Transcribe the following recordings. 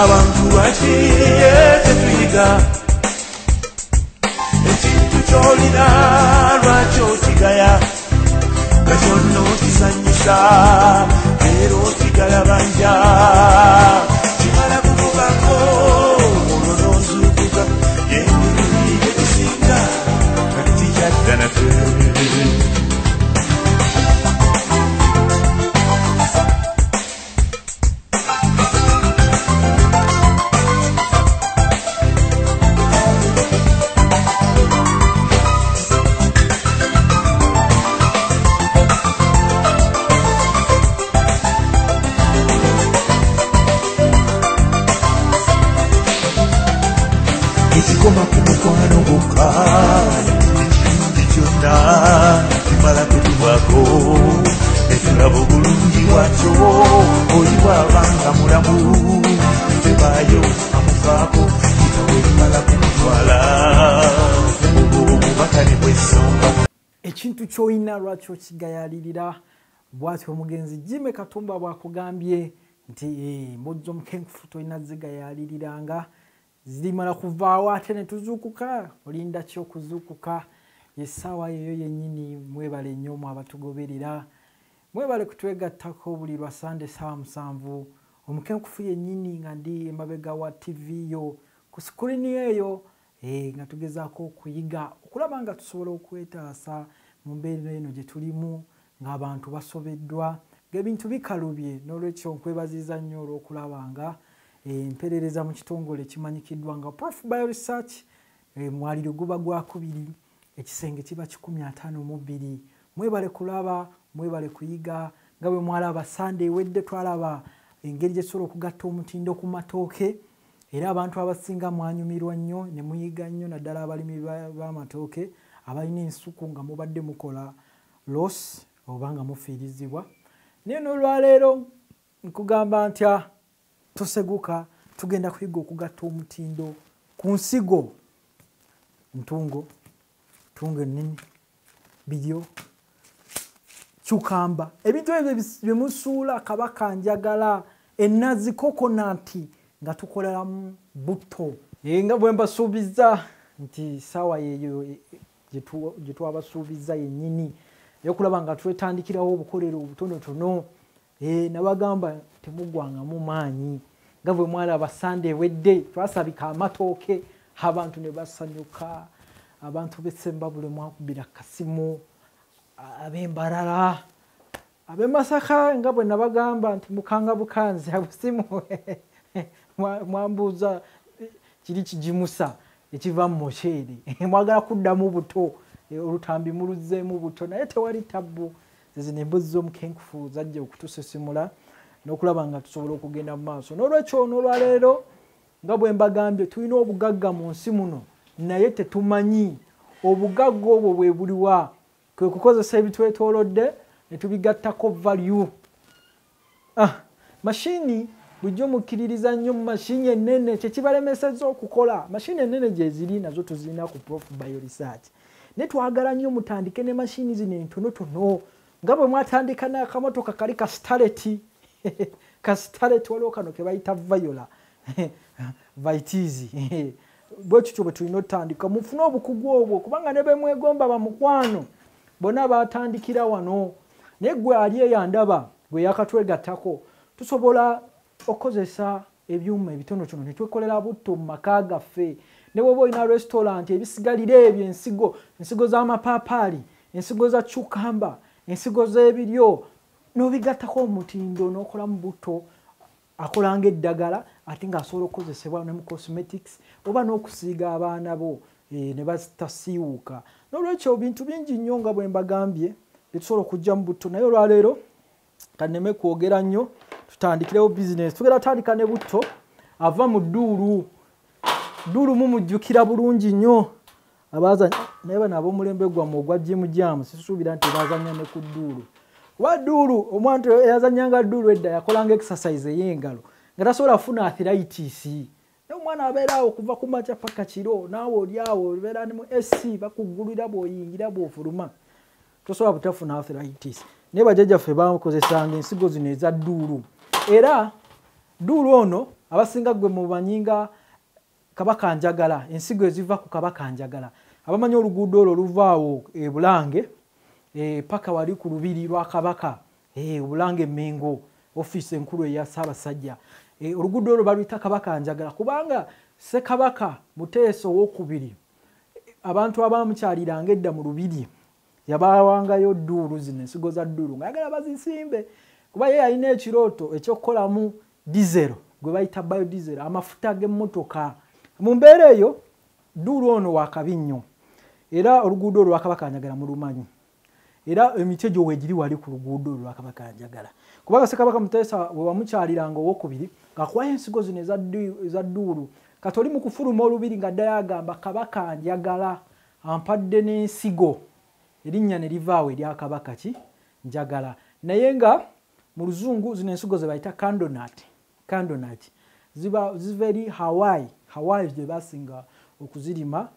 abantu bakiye tetuyiga ekintu kyolina lwaki okigaya nga kyonna okizanyisa era osigala banja kimala kukubako olwo n'ozuukuka y'emirundi egisinga nga tekikyadda naffe. Ekikoma ku mukwano gwokka ekirungi kyonna kimala kutuvaako netulaba obulungi bwakyo oli bw'abanga mulamu tebaayo amufaako kitawe kimala kumutwala obubaka ne bwesonga. Ekintu ky'olina lwaki okigayalirira bw'atyo omugenzi Jimmy Katumba bw'akugambye nti mbojja omukenkufu tolina zigayaliriranga zirimala kuvaawo ate ne tuzuukuka olinda ki okuzuukuka essaawa eyo yennyini. Mwebale nnyo mu abatugoberera, mwebale kutwegattako buli lwa Sande ssaawa 7 omukenkufu yennyini nga ndi emabega wa TV yo ku sikulini eyo nga tugezaako okuyiga okulaba nga tusobola okwetaasa mu mbeera eno gye tulimu ng'abantu basobeddwa ng'ebintu bikalubye. N'olwekyo nkwebaziza nnyo olw'okulaba nga emperereza mu kitongole kimanyikiddwa nga Prof Bioresearch mwaliro guba gwa 2 ekisenge kiba 152. Mwebale kulaba, mwebale kuyiga nga bwe mwalaba Sande ewedde twalaba engeri gye tusobola okugatta omutindo ku matooke era abantu abasinga mwanyumirwa nnyo ne muyiga nnyo naddala abalimi b'amatooke abalina ensuku nga mubadde mukola loss oba nga mufiirizibwa. Naye n'olwaleero nkugamba ntya toseguka tugenda kuyiga okugatta omutindo ku nsigo ntungo ennene biryo kyukamba ebintu ebyo byemusuula kabaka njagala ennazi kokonati nga tukoleramu butto nga bwe mbasuubiza nti ssaawa yeeyo gye twabasuubiza yennyini eyokulaba nga twetandikirawo obukolero obutonotono nabagamba temuggwangamu maanyi nga bwe mwalaba Sande ewedde twasabika amatooke abantu ne basanyuka abantu b'Essemba bule mwakubira kasimu ab'Embarara ab'e Masaka nga bwe nabagamba nti mukanga bukanzi abusimu mwambuuza kiri kijimusa ekiva mu moceere mwagala kuddamu buto olutambi muluzzeemu buto naye tewali tabbu zino embuzi z'omukenkufu zajja okutusisimula n'okulaba nga tusobola okugenda mu maaso. N'olwekyo n'olwaleero nga bwe mbagambye tulina obugagga mu nsi muno naye tetumanyi obugagga obwo bwe buliwa kwe kukozesa ebitwetoolodde ne tubigattako value. Mashini bujjo mukkiririza nnyo mu mashini ennene kyekibalemesezza okukola. Mashini ennene gye ziri nazo tuzirina ku Prof Bioresearch ne twagala nnyo mutandike ne mashini zino entonotono nga bwe mwatandika n'akamotoka kali ka Starlet ka Starlet waliwo kano ke bayita Viola Vitizi bwe tutyo bwe tulina otandika mufune obukugu obwo kubanga ne bemwegomba bamukwano bonna batandikira wano naye gwe ali eyandaba gwe yakatwegattako tusobola okozesa ebyuma ebitonotono ne twekolera butto mu maka gaffe. Ne bwoba olina restaurant ebisigalira ebyo ensigo z'amapaapaali ensigo za cucumber ensigo z'ebiryo n'obigattako omutindo n'okolamu butto akolanga eddagala ate ng'asobola okukozesebwa ne mu cosmetics oba n'okusiiga abaana bo ne batasiiwuuka. N'olwekyo bintu bingi nnyo nga bwe mbagambye bitusobola okujja mu butto naye olwaleero kanneme kwogera nnyo tutandikirewo bizinesi. Tugenda tandika ne butto ava mu dduulu. Dduulu mumujjukira bulungi nnyo abazanya naye bano ab'omulembe gwammwe ogwa Jim sisuubira nti bazanya ne ku dduulu. Kuba dduulu omuntu eyazanyanga dduulu edda yakolanga exercise ey'engalo nga tasobola kufuna arthritis. Naye omwana abeera awo okuva ku makya paka kiro naawe oli awo obeera ne mu AC bakuggulira bw'oyingira bw'ofuluma tosobola butafuna arthritis. Naye bajjajjaffe bakozesanga ensigo zino eza dduulu era Dduulu ono abasinga gwe mu banyinga Kabaka Njagala, ensigo eziva ku Kabaka Njagala. Abamanyi oluguudo olwo luvaawo e Bulange paka wali ku lubiri lwa Kabaka Bulange Mengo office enkulu eya Ssaabasajja. Oluguudo olwo baluyita Kabaka Njagala kubanga Ssekabaka Muteesa owookubiri abantu abaamukyaliranga edda mu lubiri yabawangayo dduulu zino ensigo za dduulu ng'ayagala bazisimbe kuba ye yalina ekirooto eky'okukolamu diesel gwe bayita biodiesel amafuta g'emmotoka. Mu mbeera eyo dduulu ono wakabi nnyo era oluguudo olwo lwa Kabaka Njagala mulumanyi era emiti egyo weegiri wali ku luguudo olwo lwa Kabaka Njagala kubanga Ssekabaka Muteesa bwe wamukyaliranga owookubiri ng'akuwayo ensigo zino eza dduulu kati oli mu kufuluma olubiri ng'addayo agamba Kabaka Njagala ampadde n'ensigo erinnya ne livaawo erya Kabaka Njagala naye nga mu luzungu zino ensigo ze bayita candlenut ziva eri Hawaii gye basinga okuzirima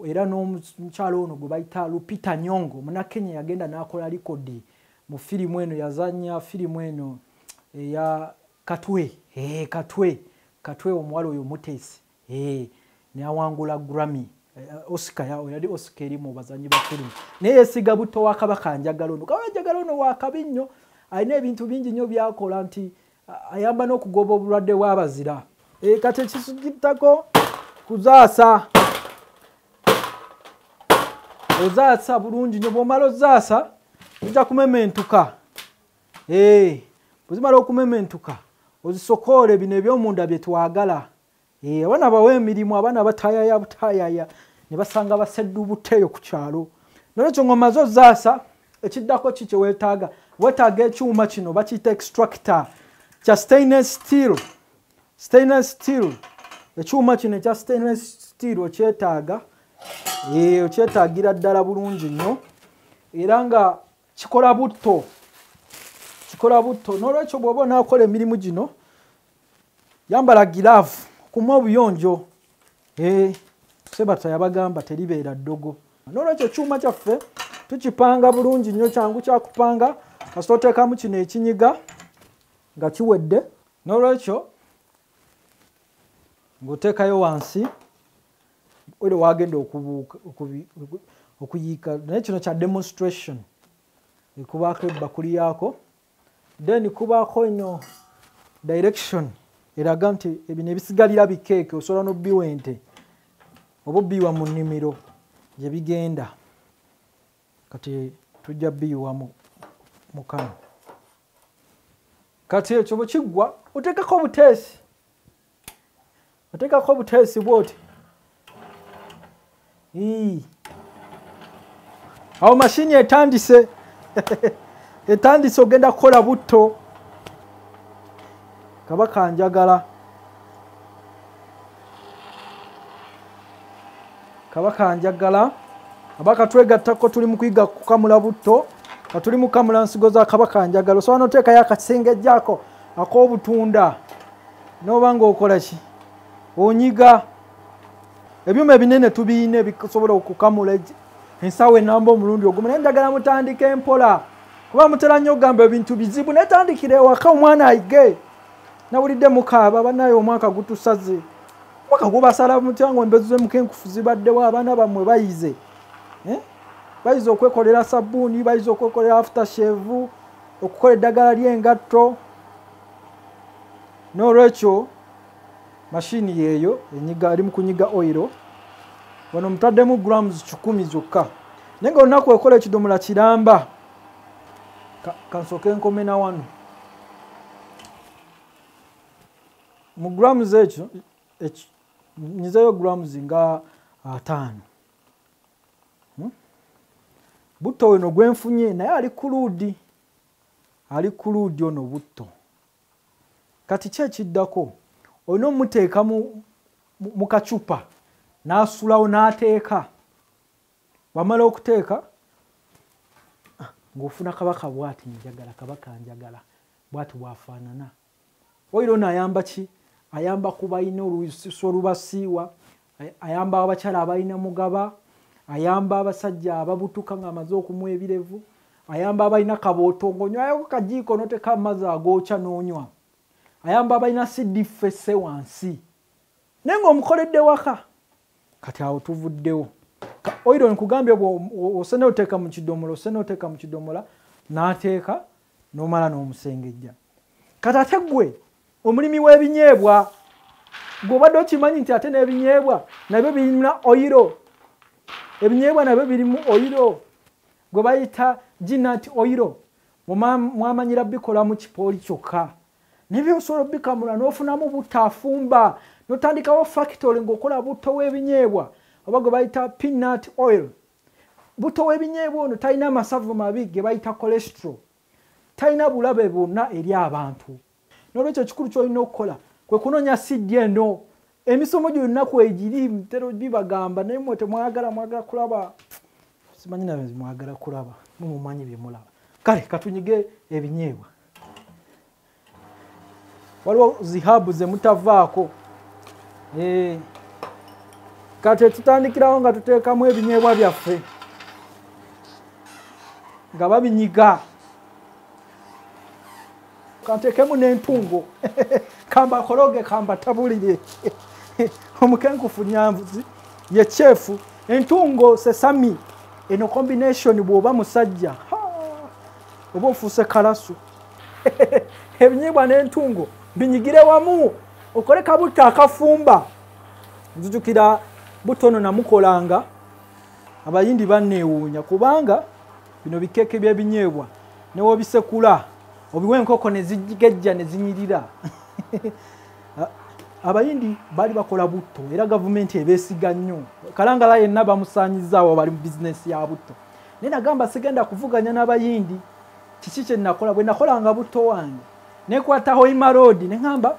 era n'omukyalo ono gwe bayita Lupita Nyong'o Munnakenya yagenda n'akola likodi mu firimu eno yazannya firimu eno eya Katwe omuwala oyo Muteesi n'awangula Grammy Oscar yali Oscar eri mu bazanyi ba firimu naye yeesiga butto wa Kabaka Njagala ono. Kabaka Njagala ono wakabi nnyo alina ebintu bingi nnyo byakola nti ayamba n'okugoba obulwadde bw'abazira. Kati ekisugitako kuzaasa ozaasa bulungi nnyo bw'omala ozaasa ojja kumementuka bwezimala okumementuka ozisokoole bino eby'omunda bye twagala abaana bawa emirimu abaana butaayaya ne basanga baseddu buteeyo ku kyalo nolwekyo ng'omaze ozaasa ekiddako ki kye weetaaga ekyuma kino bakiyita extractor kya stainless steel ekyuma kino ekya stainless steel okyetaaga okyetaagira ddala bulungi nnyo era nga kikola butto n'olwekyo bw'oba onaakola emirimu gino yambala giraavu okuma obuyonjo Sebata yabagamba teribeera ddogo. N'olwekyo ekyuma kyaffe tukipanga bulungi nnyo kyangu kyakupanga kasita oteekamu kino ekinyiga nga kiwedde n'olwekyo ng'oteekayo wansi oli wagenda okuyiika naye kino kya demonstration ekubaako ebbakuli yaako then kubaako ino direction eraga nti ebino ebisigalira bikeeke osobola n'obbiwa ente oba obbiwa mu nnimiro gye bigenda kati tujja bbiwa mu kano kati ekyo bwe kiggwa oteekako obuteesi bwoti awo mashini etandise ogenda kukola butto. Kabaka Njagala abaka twegattako tuli mu kuyiga kukamula butto nga tuli mu kukamula nsigo za Kabaka Njagala osobola n'oteekayo akasengejjaako ak'obutunda n'oba ng'okola ki onyiga ebyuma ebinene tubiine bisobola okukamula ensawo enamba omulundi ogumu naye njagala mutandika empola kuba mutera nnyo ogamba ebintu bizibu netandikira ewaka omwana ayige nawulidde mukaaba bannaye omwaka gutusaze mwaka gubasala mutya ngo embezu z'emukenkufu zibaddewo abaana bammwe bayize bayize okwekolera sabbuuni bayize okwekolera aftershave okukola eddagala ly'engatto n'olwekyo mashini yeeyo enyiga ali mu kunyiga oil wano mutaddemu grams 10 zokka naye nga olunaku ekola ekidomola kiramba kansooke enkome na wano mu grams ekyo nyizeyo grams nga 5 butto weno gwenfunye naye ali kuluudi ono butto kati kyekiddako olina omuteeka mu kacupa n'asulawo n'ateeka wamala okuteeka ng'ofuna kabaka bw'ati njagala Kabaka Njagala bw'ati bwafaanana oyo ono ayamba ki ayamba ku balina olusiso olubasiiwa ayamba abakyala abalina mugaba ayamba abasajja ababutuka ng'amaze okumuwa ebirevu ayamba abalina kabooto ng'onywayoko kajiiko n'oteeka amazzi agookya n'onywa ayamba abalina CD fesse wansi naye ng'omukoledde waka kati awo tuvuddewo oiro nkugambye osene oteeka mu kidomola n'ateeka n'omala n'omusengejja kati ate gwe omulimi w'ebinyeebwa gw'obadde okimanyi nti ate n'ebinyeebwa nabyo birina oyiro ebinyeebwa nabyo birimu oyiro gwe bayita ginat oyiro mwamanyira bikola mu kipooli kyokka nebyo osobola bikamula n'ofunamu butafumba n'otandikawo factory ng'okola butto w'ebinyeebwa oba gwe bayita peanut oil butto w'ebinyeebwa ono talina amasavu mabi ge bayita cholesterol talina bulabe bwonna eri abantu n'olwekyo kikulu ky'olina okukola kwe kunoonya sidi eno emisomo gyonna egiri mutero bibagamba naye mwe temwagala kulaba simanyi nabe mwagala kulaba mumumanyi bye mulaba kale katunyige ebinyeebwa waliwo zihabu ze mutavaako kati tutandikirawo nga tuteekamu ebinyeebwa byaffe nga babinyiga kanteekemu n'entungo kamba kologe kamba tabulire omukenkufu nyanvuzi ye chefu entungo sesami eno combination bw'oba musajja oba ofuuse kalasu ebinyeebwa n'entungo binyigire wamu okole kabutto akafumba nzijukira butono namukolanga abayindi banneewuunya kubanga bino bikeeke by'ebinyeebwa newobisekula obiwa enkoko ne zigejja ne zinyirira abayindi bali bakola butto era gavumenti ebeesiga nnyo kalangala yenna bamusaanyizaawo bali mu bizinesi ya butto naye nagamba sigenda kuvuganya n'abayindi kiki kye nakola bwe nakolanga butto wange nekwataho imarodi neŋŋamba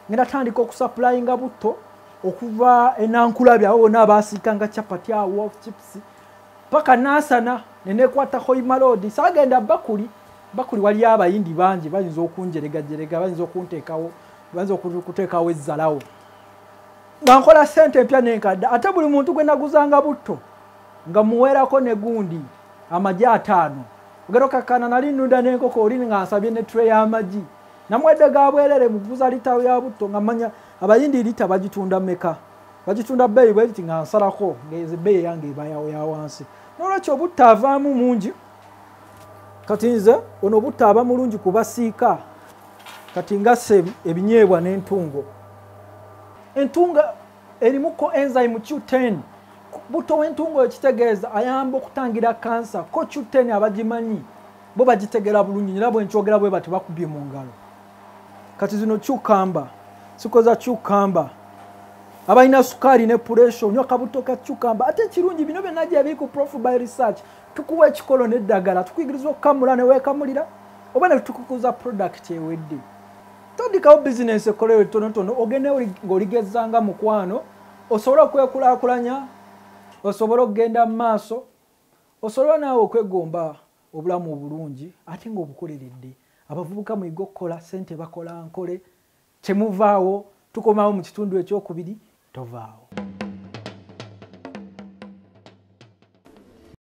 ngenda tandika okusappulayinga butto okuva enankulabi awo bonna abaasiikanga capati awo chips paka naasana nenekwataho imarodi saagenda bakuli waliyo abayindi bangi bayinza okunjeregajerega bayinza okunteekawo bayinza okuteekawo ezzalawo nga nkola ssente empya n'enkadde ate buli muntu gwe naguzanga butto nga muweerako ne gundi amagi 5 ogera okakkana nali nnunda n'enkoko oli nga nsabye ne tray y'amagi namwedde ga bwerere muguza lita ya butto nga manya abayindi lita bagitunda meka bagitunda bbeeyi bwe liti nga nsalako ngeze bbeeyi yange ebayawo ya wansi n'olwekyo butto avaamu mungi kati nze ono butto aba mulungi kubasiika kati ngase ebinyeebwa n'entungo entunga erimuko enzyme Q10 butto w'entungo ekitegeeza ayamba okutangira kansa ko Q10 abagimanyi bo bagitegera bulungi era bwenkyogera bwe bati bakubye mu ngalo kati zino cucumber sikoza cucumber abalina sukaali ne pressure nyoka butto ka cucumber ate kirungi bino byonna gye biri ku Prof by Research tukuwa ekikolo n'eddagala tukuyigiriza okukamula ne weekamulira oba ne tukukuza product ewedde tandikawo business ekolewe tonotono ogende ng'oligezanga mukwano osobola okwekulaakulanya osobola okugenda mu maaso osobola naawe okwegomba obulamu obulungi ate ng'obukoleredde abavubuka muyiga okukola ssente bakola nkole kyemuvaawo tukomawo mu kitundu ekyokubiri tovaawo.